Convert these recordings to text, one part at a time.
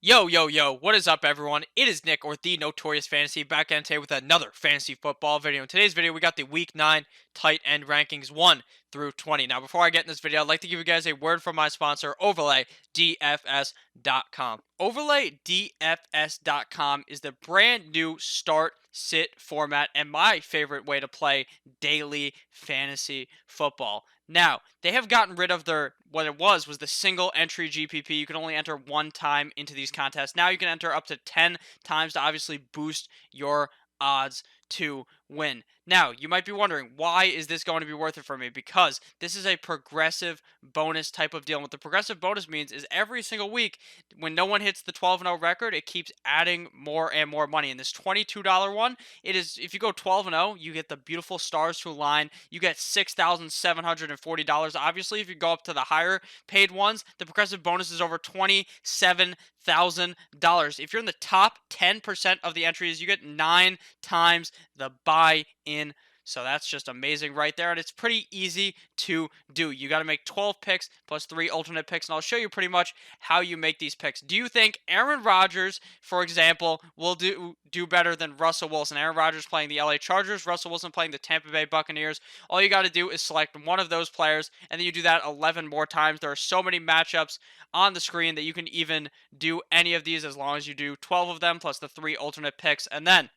Yo, yo, yo, what is up, everyone? It is Nick, or the Notorious Fantasy, back in today with another fantasy football video. In today's video, we got the Week 9 tight end rankings 1 through 20. Now, before I get in this video, I'd like to give you guys a word from my sponsor, OverlayDFS.com. OverlayDFS.com is the brand new start sit format and my favorite way to play daily fantasy football. Now, they have gotten rid of their what it was the single entry GPP. You can only enter one time into these contests. Now you can enter up to 10 times to obviously boost your odds to win. Now, you might be wondering, why is this going to be worth it for me? Because this is a progressive bonus type of deal. And what the progressive bonus means is every single week, when no one hits the 12-0 record, it keeps adding more and more money. And this $22 one, it is, if you go 12-0, you get the beautiful stars to align. You get $6,740. Obviously, if you go up to the higher paid ones, the progressive bonus is over $27,000. If you're in the top 10% of the entries, you get 9 times the buy-in. So that's just amazing right there, and it's pretty easy to do. You got to make 12 picks plus 3 alternate picks, and I'll show you pretty much how you make these picks. Do you think Aaron Rodgers, for example, will do better than Russell Wilson? Aaron Rodgers playing the LA Chargers, Russell Wilson playing the Tampa Bay Buccaneers. All you got to do is select one of those players, and then you do that 11 more times. There are so many matchups on the screen that you can even do any of these as long as you do 12 of them plus the 3 alternate picks, and then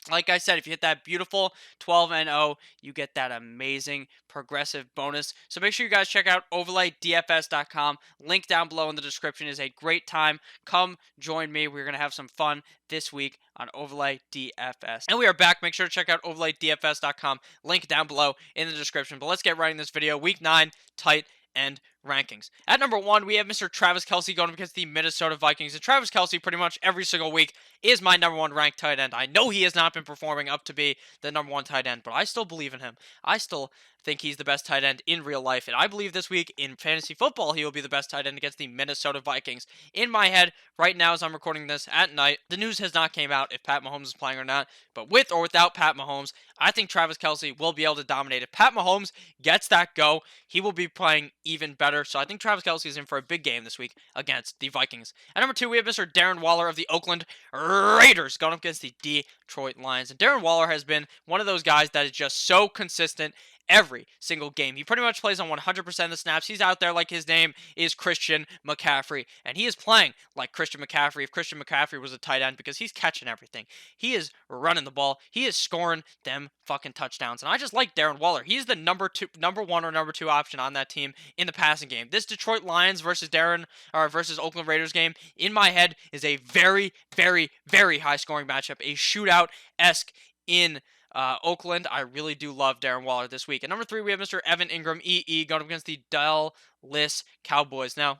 like I said, if you hit that beautiful 12-0, you get that amazing progressive bonus. So make sure you guys check out OverlayDFS.com. Link down below in the description is a great time. Come join me. We're going to have some fun this week on Overlay DFS. And we are back. Make sure to check out OverlayDFS.com. Link down below in the description. But let's get right in this video. Week 9, tight end rankings. At number 1, we have Mr. Travis Kelce going up against the Minnesota Vikings. And Travis Kelce pretty much every single week is my number 1 ranked tight end. I know he has not been performing up to be the number 1 tight end, but I still believe in him. I still think he's the best tight end in real life, and I believe this week in fantasy football he will be the best tight end against the Minnesota Vikings. In my head, right now as I'm recording this at night, the news has not came out if Pat Mahomes is playing or not, but with or without Pat Mahomes, I think Travis Kelce will be able to dominate. If Pat Mahomes gets that go, he will be playing even better, so I think Travis Kelce is in for a big game this week against the Vikings. At number 2, we have Mr. Darren Waller of the Oakland Raiders going up against the Detroit Lions. And Darren Waller has been one of those guys that is just so consistent every single game. He pretty much plays on 100% of the snaps. He's out there like his name is Christian McCaffrey, and he is playing like Christian McCaffrey if Christian McCaffrey was a tight end because he's catching everything. He is running the ball. He is scoring them fucking touchdowns. And I just like Darren Waller. He's the number 1 or number 2 option on that team in the passing game. This Detroit Lions versus Oakland Raiders game in my head is a very, very, very high scoring matchup, a shootout-esque in Oakland. I really do love Darren Waller this week. At number 3, we have Mr. Evan Ingram, EE, going up against the Dallas Cowboys. Now,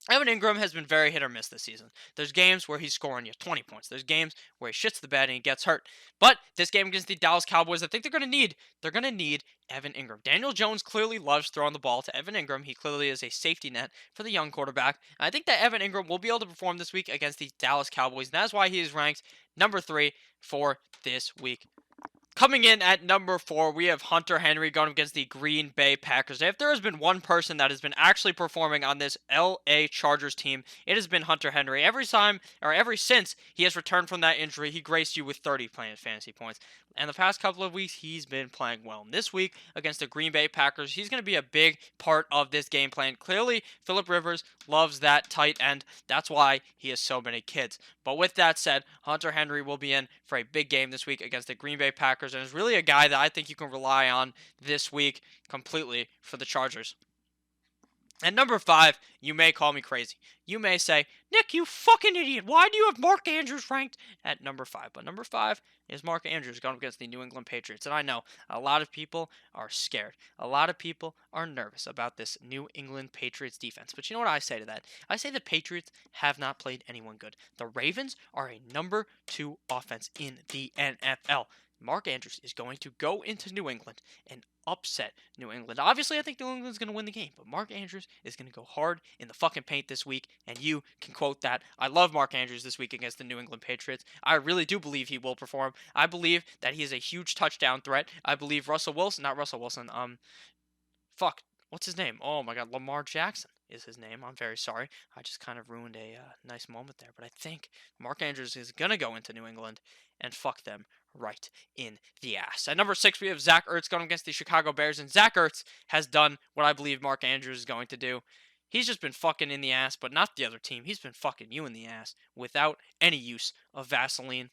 Evan Ingram has been very hit or miss this season. There's games where he's scoring you 20 points. There's games where he shits the bed and he gets hurt. But this game against the Dallas Cowboys, I think they're going to need Evan Ingram. Daniel Jones clearly loves throwing the ball to Evan Ingram. He clearly is a safety net for the young quarterback. And I think that Evan Ingram will be able to perform this week against the Dallas Cowboys. And that's why he is ranked number 3 for this week. Coming in at number 4, we have Hunter Henry going against the Green Bay Packers. If there has been one person that has been actually performing on this LA Chargers team, it has been Hunter Henry. Every since he has returned from that injury, he graced you with 30 fantasy points. And the past couple of weeks, he's been playing well. And this week, against the Green Bay Packers, he's going to be a big part of this game plan. Clearly, Philip Rivers loves that tight end. That's why he has so many kids. But with that said, Hunter Henry will be in for a big game this week against the Green Bay Packers, and is really a guy that I think you can rely on this week completely for the Chargers. At number 5, you may call me crazy. You may say, Nick, you fucking idiot. Why do you have Mark Andrews ranked at number 5? But number 5 is Mark Andrews going against the New England Patriots. And I know a lot of people are scared. A lot of people are nervous about this New England Patriots defense. But you know what I say to that? I say the Patriots have not played anyone good. The Ravens are a number 2 offense in the NFL. Mark Andrews is going to go into New England and upset New England. Obviously, I think New England's going to win the game, but Mark Andrews is going to go hard in the fucking paint this week, and you can quote that. I love Mark Andrews this week against the New England Patriots. I really do believe he will perform. I believe that he is a huge touchdown threat. I believe What's his name? Oh my God, Lamar Jackson is his name. I'm very sorry. I just kind of ruined a nice moment there. But I think Mark Andrews is going to go into New England and fuck them right in the ass. At number 6, we have Zach Ertz going against the Chicago Bears. And Zach Ertz has done what I believe Mark Andrews is going to do. He's just been fucking in the ass, but not the other team. He's been fucking you in the ass without any use of Vaseline.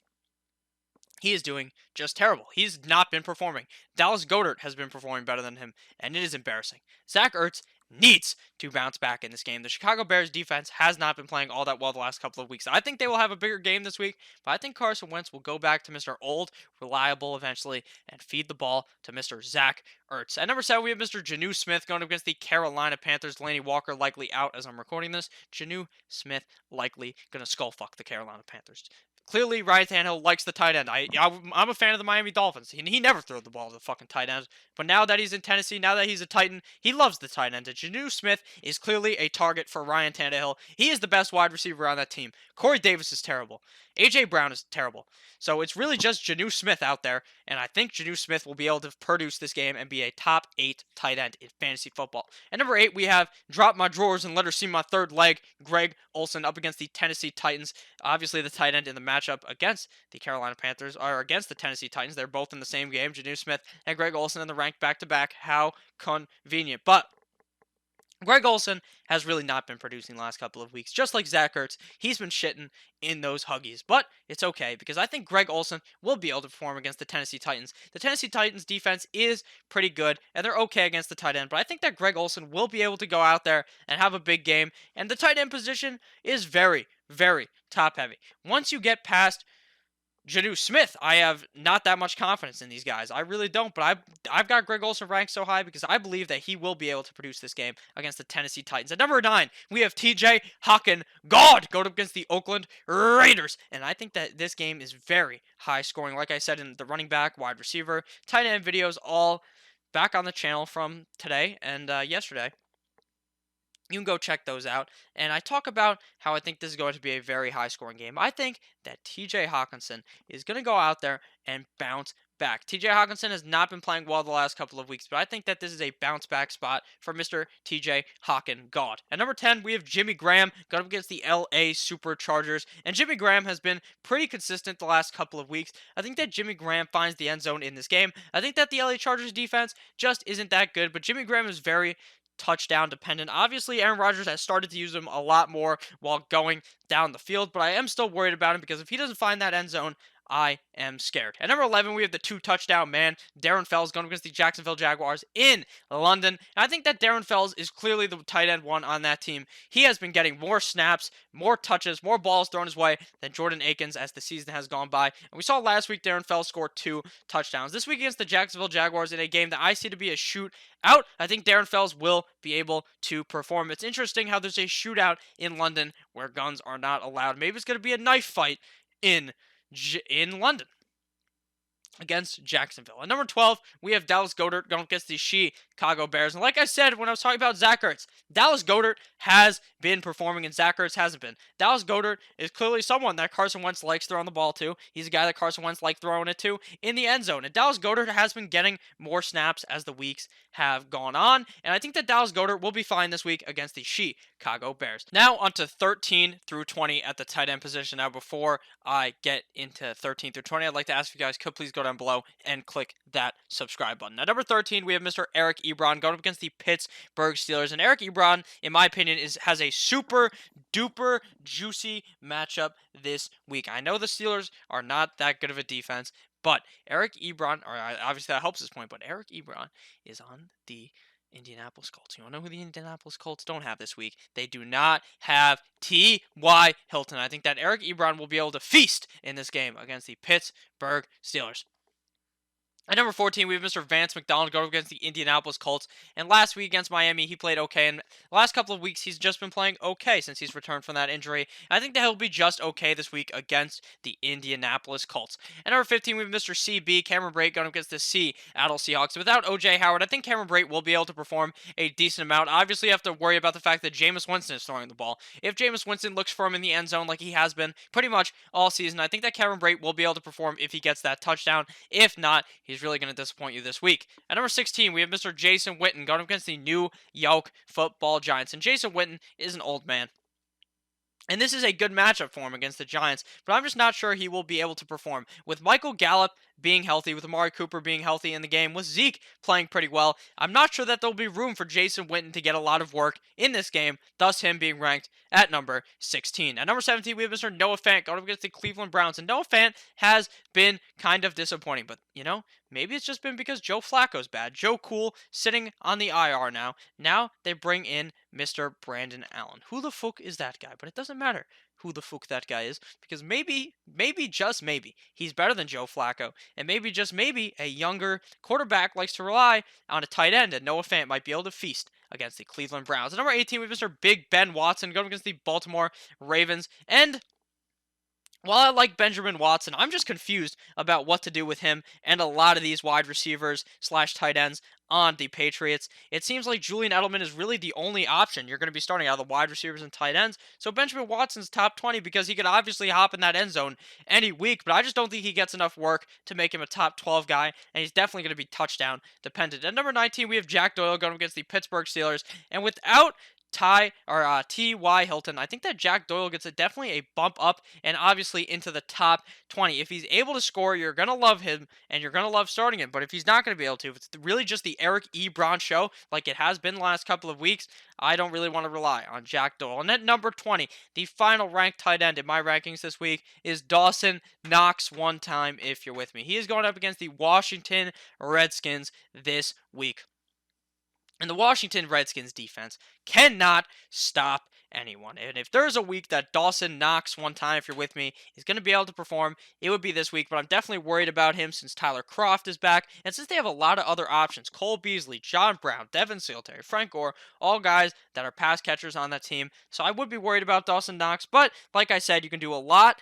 He is doing just terrible. He's not been performing. Dallas Goedert has been performing better than him, and it is embarrassing. Zach Ertz needs to bounce back in this game. The Chicago Bears defense has not been playing all that well the last couple of weeks. I think they will have a bigger game this week, but I think Carson Wentz will go back to Mr. Old, reliable eventually, and feed the ball to Mr. Zach Ertz. At number 7, we have Mr. Jonnu Smith going against the Carolina Panthers. Delaney Walker likely out as I'm recording this. Jonnu Smith likely going to skull fuck the Carolina Panthers. Clearly, Ryan Tannehill likes the tight end. I'm a fan of the Miami Dolphins. He never threw the ball to the fucking tight end. But now that he's in Tennessee, now that he's a Titan, he loves the tight end. And Jonnu Smith is clearly a target for Ryan Tannehill. He is the best wide receiver on that team. Corey Davis is terrible. A.J. Brown is terrible. So it's really just Jonnu Smith out there. And I think Jonnu Smith will be able to produce this game and be a top 8 tight end in fantasy football. At number 8, we have drop my drawers and let her see my third leg, Greg Olsen up against the Tennessee Titans. Obviously, the tight end in the matchup against the Carolina Panthers are against the Tennessee Titans. They're both in the same game. Jonnu Smith and Greg Olsen in the ranked back-to-back. How convenient. But Greg Olsen has really not been producing the last couple of weeks. Just like Zach Ertz, he's been shitting in those Huggies. But it's okay because I think Greg Olsen will be able to perform against the Tennessee Titans. The Tennessee Titans defense is pretty good, and they're okay against the tight end. But I think that Greg Olsen will be able to go out there and have a big game. And the tight end position is very, very top-heavy. Once you get past Jonnu Smith, I have not that much confidence in these guys. I really don't, but I've got Greg Olsen ranked so high because I believe that he will be able to produce this game against the Tennessee Titans. At number 9, we have TJ Hawkin God going up against the Oakland Raiders. And I think that this game is very high scoring. Like I said, in the running back, wide receiver, tight end videos, all back on the channel from today and yesterday. You can go check those out. And I talk about how I think this is going to be a very high-scoring game. I think that TJ Hawkinson is going to go out there and bounce back. TJ Hawkinson has not been playing well the last couple of weeks, but I think that this is a bounce-back spot for Mr. TJ Hawkin God. At number 10, we have Jimmy Graham going up against the LA Superchargers. And Jimmy Graham has been pretty consistent the last couple of weeks. I think that Jimmy Graham finds the end zone in this game. I think that the LA Chargers defense just isn't that good, but Jimmy Graham is very touchdown dependent. Obviously, Aaron Rodgers has started to use him a lot more while going down the field, but I am still worried about him because if he doesn't find that end zone, I am scared. At number 11, we have the 2-touchdown man, Darren Fells, going against the Jacksonville Jaguars in London. And I think that Darren Fells is clearly the tight end one on that team. He has been getting more snaps, more touches, more balls thrown his way than Jordan Akins as the season has gone by. And we saw last week Darren Fells score 2 touchdowns. This week against the Jacksonville Jaguars in a game that I see to be a shootout, I think Darren Fells will be able to perform. It's interesting how there's a shootout in London where guns are not allowed. Maybe it's going to be a knife fight in London against Jacksonville. At number 12, we have Dallas Goedert going against the Chicago Bears. And like I said when I was talking about Zach Ertz, Dallas Goedert has been performing and Zach Ertz hasn't been. Dallas Goedert is clearly someone that Carson Wentz likes throwing the ball to. He's a guy that Carson Wentz likes throwing it to in the end zone. And Dallas Goedert has been getting more snaps as the weeks have gone on. And I think that Dallas Goedert will be fine this week against the Chicago Bears. Now on to 13 through 20 at the tight end position. Now before I get into 13 through 20, I'd like to ask if you guys could please go down below and click that subscribe button. At number 13, we have Mr. Eric Ebron going up against the Pittsburgh Steelers. And Eric Ebron, in my opinion, has a super duper juicy matchup this week. I know the Steelers are not that good of a defense, but Eric Ebron, or obviously that helps this point, but Eric Ebron is on the Indianapolis Colts. You want to know who the Indianapolis Colts don't have this week? They do not have T.Y. Hilton. I think that Eric Ebron will be able to feast in this game against the Pittsburgh Steelers. At number 14, we have Mr. Vance McDonald going against the Indianapolis Colts. And last week against Miami, he played okay. And the last couple of weeks, he's just been playing okay since he's returned from that injury. I think that he'll be just okay this week against the Indianapolis Colts. At number 15, we have Mr. CB, Cameron Brate, going against the Seattle Seahawks. Without O.J. Howard, I think Cameron Brate will be able to perform a decent amount. Obviously, you have to worry about the fact that Jameis Winston is throwing the ball. If Jameis Winston looks for him in the end zone like he has been pretty much all season, I think that Cameron Brate will be able to perform if he gets that touchdown. If not, he's he's really going to disappoint you this week. At number 16, we have Mr. Jason Witten going up against the New York Football Giants. And Jason Witten is an old man. And this is a good matchup for him against the Giants, but I'm just not sure he will be able to perform. With Michael Gallup being healthy, with Amari Cooper being healthy in the game, with Zeke playing pretty well, I'm not sure that there'll be room for Jason Witten to get a lot of work in this game, thus him being ranked at number 16. At number 17, we have Mr. Noah Fant going up against the Cleveland Browns, and Noah Fant has been kind of disappointing, but, maybe it's just been because Joe Flacco's bad. Joe Cool sitting on the IR now. Now they bring in Mr. Brandon Allen. Who the fuck is that guy? But it doesn't matter who the fuck that guy is because maybe, just maybe, he's better than Joe Flacco. And maybe, just maybe, a younger quarterback likes to rely on a tight end, and Noah Fant might be able to feast against the Cleveland Browns. At number 18, we have Mr. Big Ben Watson going against the Baltimore Ravens. And while I like Benjamin Watson, I'm just confused about what to do with him and a lot of these wide receivers slash tight ends on the Patriots. It seems like Julian Edelman is really the only option you're going to be starting out of the wide receivers and tight ends. So Benjamin Watson's top 20 because he could obviously hop in that end zone any week, but I just don't think he gets enough work to make him a top 12 guy, and he's definitely going to be touchdown dependent. At number 19, we have Jack Doyle going against the Pittsburgh Steelers, and without T.Y. Hilton, I think that Jack Doyle gets definitely a bump up and obviously into the top 20. If he's able to score, you're going to love him and you're going to love starting him. But if he's not going to be able to, if it's really just the Eric Ebron show like it has been the last couple of weeks, I don't really want to rely on Jack Doyle. And at number 20, the final ranked tight end in my rankings this week is Dawson Knox one time if you're with me. He is going up against the Washington Redskins this week. And the Washington Redskins defense cannot stop anyone. And if there's a week that Dawson Knox one time, if you're with me, is going to be able to perform, it would be this week. But I'm definitely worried about him since Tyler Croft is back. And since they have a lot of other options, Cole Beasley, John Brown, Devin Singletary, Frank Gore, all guys that are pass catchers on that team. So I would be worried about Dawson Knox. But like I said, you can do a lot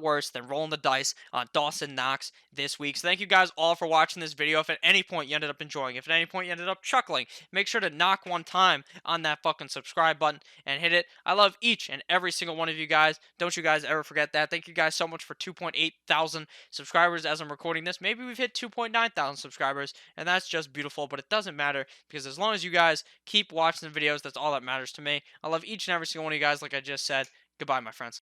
worse than rolling the dice on Dawson Knox this week. So thank you guys all for watching this video. If at any point you ended up enjoying, if at any point you ended up chuckling, make sure to knock one time on that fucking subscribe button and hit it. I love each and every single one of you guys. Don't you guys ever forget that. Thank you guys so much for 2.8 thousand subscribers as I'm recording this. Maybe we've hit 2.9 thousand subscribers, and that's just beautiful, but it doesn't matter because as long as you guys keep watching the videos, that's all that matters to me. I love each and every single one of you guys, like I just said. Goodbye, my friends.